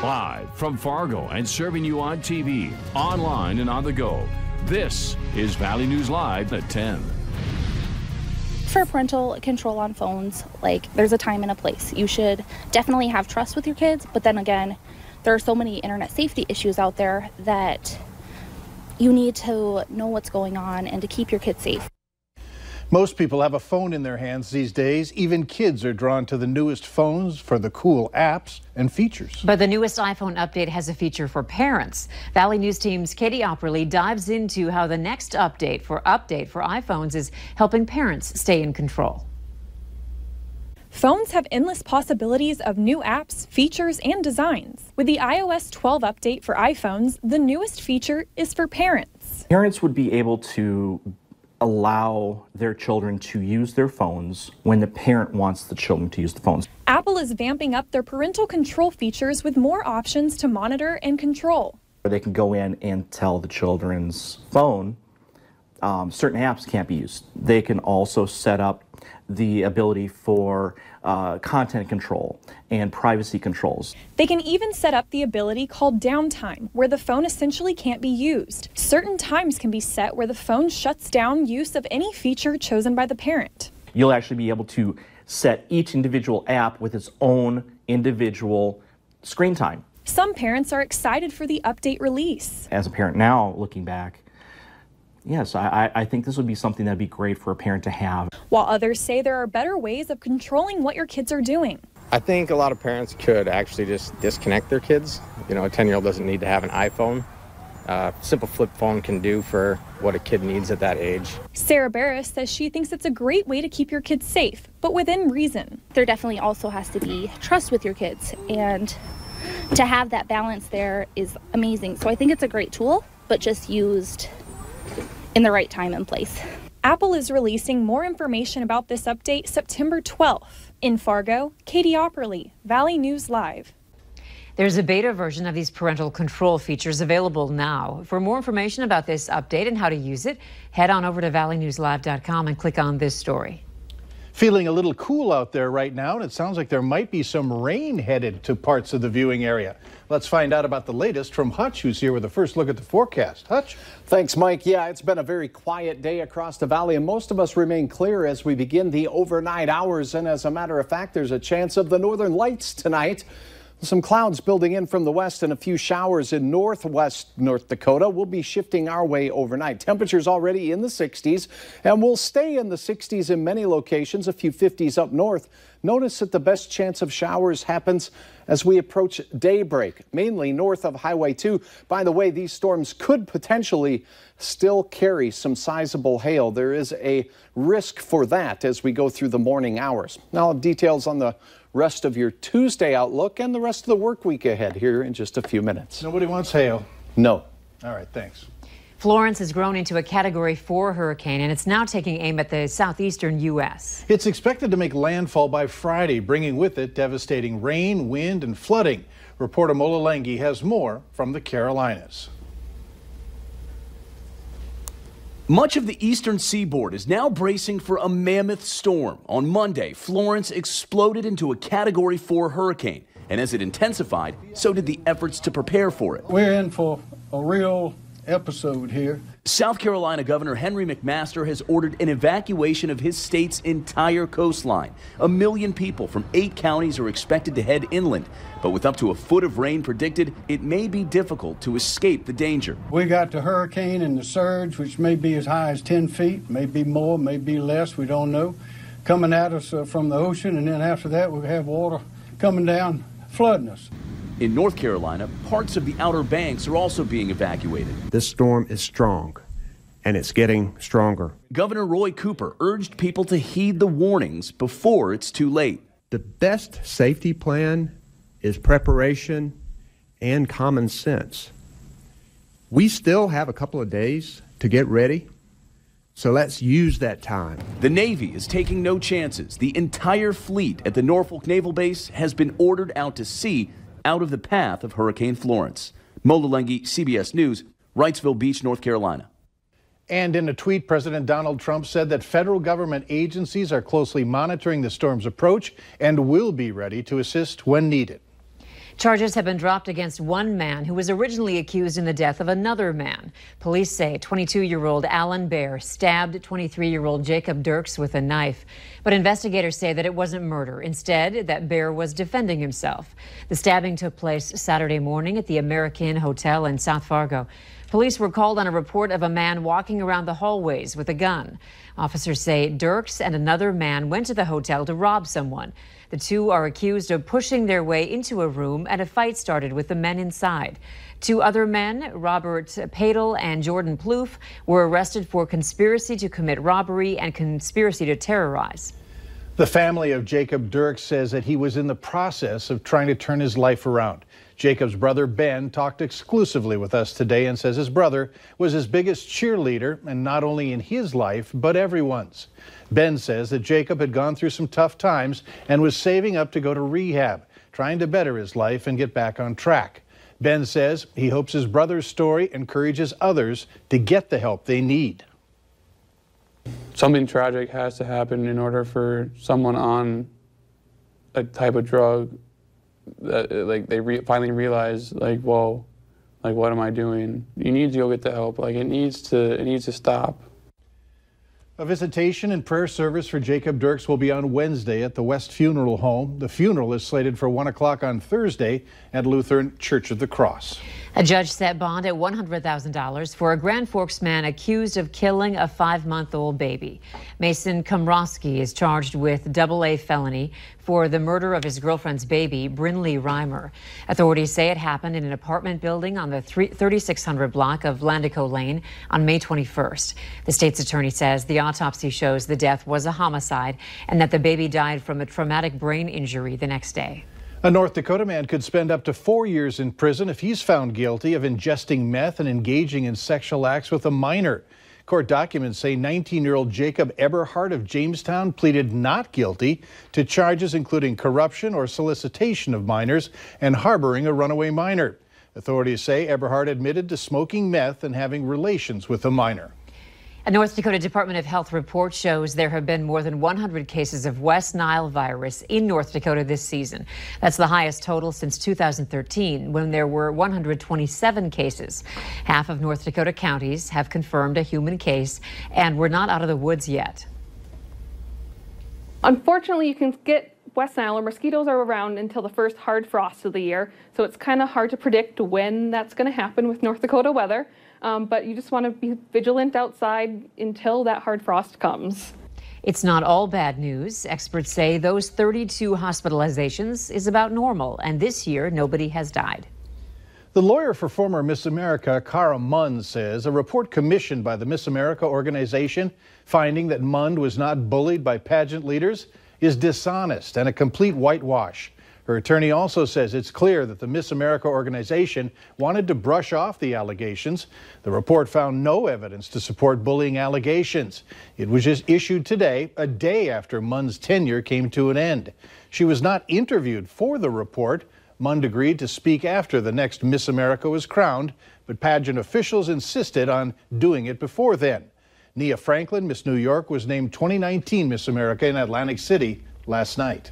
Live from Fargo and serving you on TV, online, and on the go. This is Valley News Live at 10. For parental control on phones, there's a time and a place. You should definitely have trust with your kids, but then again, there are so many internet safety issues out there that you need to know what's going on and to keep your kids safe. Most people have a phone in their hands these days. Even kids are drawn to the newest phones for the cool apps and features. But the newest iPhone update has a feature for parents. Valley News Team's Katie Opperly dives into how the next update for iPhones is helping parents stay in control. Phones have endless possibilities of new apps, features, and designs. With the iOS 12 update for iPhones, the newest feature is for parents. Parents would be able to allow their children to use their phones when the parent wants the children to use the phones. Apple is vamping up their parental control features with more options to monitor and control. They can go in and tell the children's phone certain apps can't be used. They can also set up the ability for content control and privacy controls. They can even set up the ability called downtime, where the phone essentially can't be used. Certain times can be set where the phone shuts down use of any feature chosen by the parent. You'll actually be able to set each individual app with its own individual screen time. Some parents are excited for the update release. As a parent now, looking back, yes, I think this would be something that'd be great for a parent to have. While others say there are better ways of controlling what your kids are doing. I think a lot of parents could actually just disconnect their kids. You know, a 10-year-old doesn't need to have an iPhone. Simple flip phone can do for what a kid needs at that age. Sarah Barris says she thinks it's a great way to keep your kids safe, but within reason. There definitely also has to be trust with your kids, and to have that balance there is amazing. So I think it's a great tool, but just used in the right time and place. Apple is releasing more information about this update September 12th. In Fargo, Katie Opperly, Valley News Live. There's a beta version of these parental control features available now. For more information about this update and how to use it, head on over to valleynewslive.com and click on this story. Feeling a little cool out there right now, and it sounds like there might be some rain headed to parts of the viewing area. Let's find out about the latest from Hutch, who's here with a first look at the forecast. Hutch? Thanks, Mike. Yeah, it's been a very quiet day across the valley, and most of us remain clear as we begin the overnight hours. And as a matter of fact, there's a chance of the northern lights tonight. Some clouds building in from the west and a few showers in northwest North Dakota will be shifting our way overnight. Temperatures already in the 60s and will stay in the 60s in many locations, a few 50s up north. Notice that the best chance of showers happens as we approach daybreak, mainly north of Highway 2. By the way, these storms could potentially still carry some sizable hail. There is a risk for that as we go through the morning hours. Now, details on the rest of your Tuesday outlook and the rest of the work week ahead here in just a few minutes. Nobody wants hail. No. All right, thanks. Florence has grown into a Category 4 hurricane, and it's now taking aim at the southeastern U.S. It's expected to make landfall by Friday, bringing with it devastating rain, wind, and flooding. Reporter Mola Lengi has more from the Carolinas. Much of the eastern seaboard is now bracing for a mammoth storm. On Monday, Florence exploded into a Category 4 hurricane, and as it intensified, so did the efforts to prepare for it. We're in for a real episode here. South Carolina Governor Henry McMaster has ordered an evacuation of his state's entire coastline. 1 million people from 8 counties are expected to head inland, but with up to a foot of rain predicted, it may be difficult to escape the danger. We got the hurricane and the surge, which may be as high as 10 feet, maybe more, maybe less, we don't know, coming at us from the ocean, and then after that we have water coming down, flooding us. In North Carolina, parts of the Outer Banks are also being evacuated. This storm is strong, and it's getting stronger. Governor Roy Cooper urged people to heed the warnings before it's too late. The best safety plan is preparation and common sense. We still have a couple of days to get ready, so let's use that time. The Navy is taking no chances. The entire fleet at the Norfolk Naval Base has been ordered out to sea, out of the path of Hurricane Florence. Mola Lengi, CBS News, Wrightsville Beach, North Carolina. And in a tweet, President Donald Trump said that federal government agencies are closely monitoring the storm's approach and will be ready to assist when needed. Charges have been dropped against one man who was originally accused in the death of another man. Police say 22-year-old Alan Baer stabbed 23-year-old Jacob Dirks with a knife. But investigators say that it wasn't murder. Instead, that Baer was defending himself. The stabbing took place Saturday morning at the American Hotel in South Fargo. Police were called on a report of a man walking around the hallways with a gun. Officers say Dirks and another man went to the hotel to rob someone. The two are accused of pushing their way into a room, and a fight started with the men inside. Two other men, Robert Padel and Jordan Plouffe, were arrested for conspiracy to commit robbery and conspiracy to terrorize. The family of Jacob Dirks says that he was in the process of trying to turn his life around. Jacob's brother Ben talked exclusively with us today and says his brother was his biggest cheerleader, and not only in his life, but everyone's. Ben says that Jacob had gone through some tough times and was saving up to go to rehab, trying to better his life and get back on track. Ben says he hopes his brother's story encourages others to get the help they need. Something tragic has to happen in order for someone on a type of drug that they finally realize, whoa, what am I doing? You need to go get the help. It needs to stop. A visitation and prayer service for Jacob Dirks will be on Wednesday at the West Funeral Home. The funeral is slated for 1 o'clock on Thursday at Lutheran Church of the Cross. A judge set bond at $100,000 for a Grand Forks man accused of killing a 5-month-old baby. Mason Komrosky is charged with double-A felony for the murder of his girlfriend's baby, Brinley Reimer. Authorities say it happened in an apartment building on the 3600 block of Landico Lane on May 21st. The state's attorney says the autopsy shows the death was a homicide and that the baby died from a traumatic brain injury the next day. A North Dakota man could spend up to 4 years in prison if he's found guilty of ingesting meth and engaging in sexual acts with a minor. Court documents say 19-year-old Jacob Eberhard of Jamestown pleaded not guilty to charges including corruption or solicitation of minors and harboring a runaway minor. Authorities say Eberhard admitted to smoking meth and having relations with a minor. A North Dakota Department of Health report shows there have been more than 100 cases of West Nile virus in North Dakota this season. That's the highest total since 2013, when there were 127 cases. Half of North Dakota counties have confirmed a human case, and we're not out of the woods yet. Unfortunately, you can get West Nile, or mosquitoes are around until the first hard frost of the year, so it's kind of hard to predict when that's going to happen with North Dakota weather. But you just want to be vigilant outside until that hard frost comes. It's not all bad news. Experts say those 32 hospitalizations is about normal, and this year nobody has died. The lawyer for former Miss America, Cara Mund, says a report commissioned by the Miss America organization finding that Mund was not bullied by pageant leaders is dishonest and a complete whitewash. Her attorney also says it's clear that the Miss America organization wanted to brush off the allegations. The report found no evidence to support bullying allegations. It was just issued today, a day after Mund's tenure came to an end. She was not interviewed for the report. Mund agreed to speak after the next Miss America was crowned, but pageant officials insisted on doing it before then. Nia Franklin, Miss New York, was named 2019 Miss America in Atlantic City last night.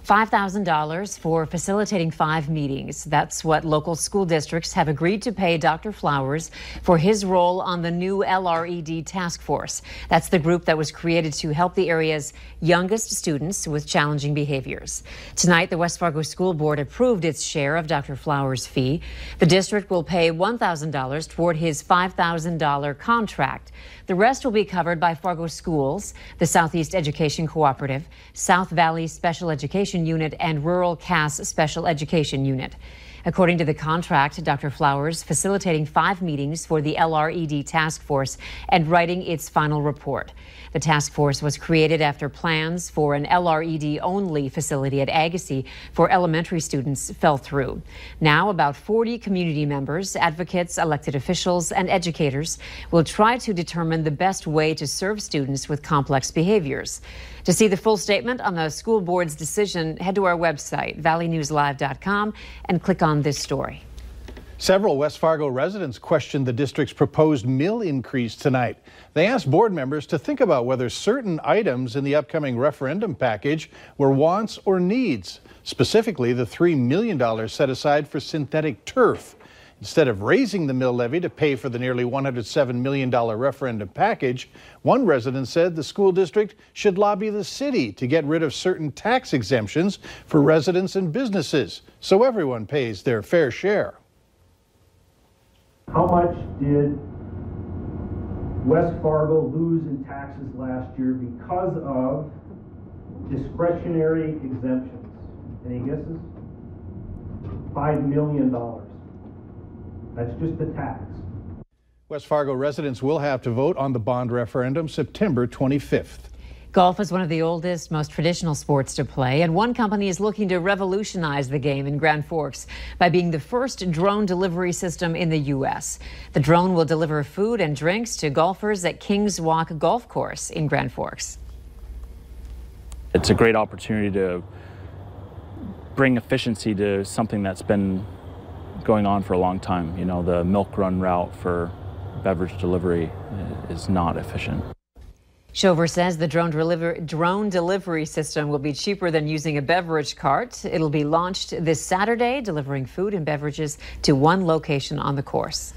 $5,000 for facilitating 5 meetings. That's what local school districts have agreed to pay Dr. Flowers for his role on the new LRED task force. That's the group that was created to help the area's youngest students with challenging behaviors. Tonight, the West Fargo School Board approved its share of Dr. Flowers' fee. The district will pay $1,000 toward his $5,000 contract. The rest will be covered by Fargo Schools, the Southeast Education Cooperative, South Valley Special Education Unit, and Rural Cass Special Education Unit. According to the contract, Dr. Flowers facilitating 5 meetings for the LRED task force and writing its final report. The task force was created after plans for an LRED-only facility at Agassiz for elementary students fell through. Now, about 40 community members, advocates, elected officials, and educators will try to determine the best way to serve students with complex behaviors. To see the full statement on the school board's decision, head to our website, valleynewslive.com, and click on this story. Several West Fargo residents questioned the district's proposed mill increase tonight. They asked board members to think about whether certain items in the upcoming referendum package were wants or needs, specifically the $3 million set aside for synthetic turf. Instead of raising the mill levy to pay for the nearly $107 million referendum package, one resident said the school district should lobby the city to get rid of certain tax exemptions for residents and businesses so everyone pays their fair share. How much did West Fargo lose in taxes last year because of discretionary exemptions? Any guesses? $5 million. That's just the tax. West Fargo residents will have to vote on the bond referendum September 25th. Golf is one of the oldest, most traditional sports to play, and one company is looking to revolutionize the game in Grand Forks by being the first drone delivery system in the U.S. The drone will deliver food and drinks to golfers at Kings Walk Golf Course in Grand Forks. It's a great opportunity to bring efficiency to something that's been going on for a long time. You know, the milk run route for beverage delivery is not efficient. Shover says the drone delivery system will be cheaper than using a beverage cart. It'll be launched this Saturday, delivering food and beverages to one location on the course.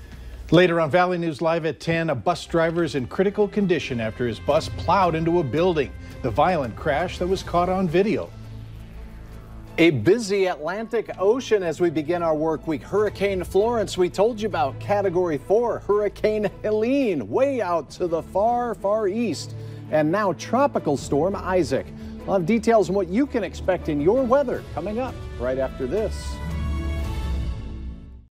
Later on Valley News Live at 10, a bus driver is in critical condition after his bus plowed into a building. The violent crash that was caught on video. A busy Atlantic Ocean as we begin our work week. Hurricane Florence, we told you about Category 4. Hurricane Helene, way out to the far, far east. And now Tropical Storm Isaac. We'll have details on what you can expect in your weather coming up right after this.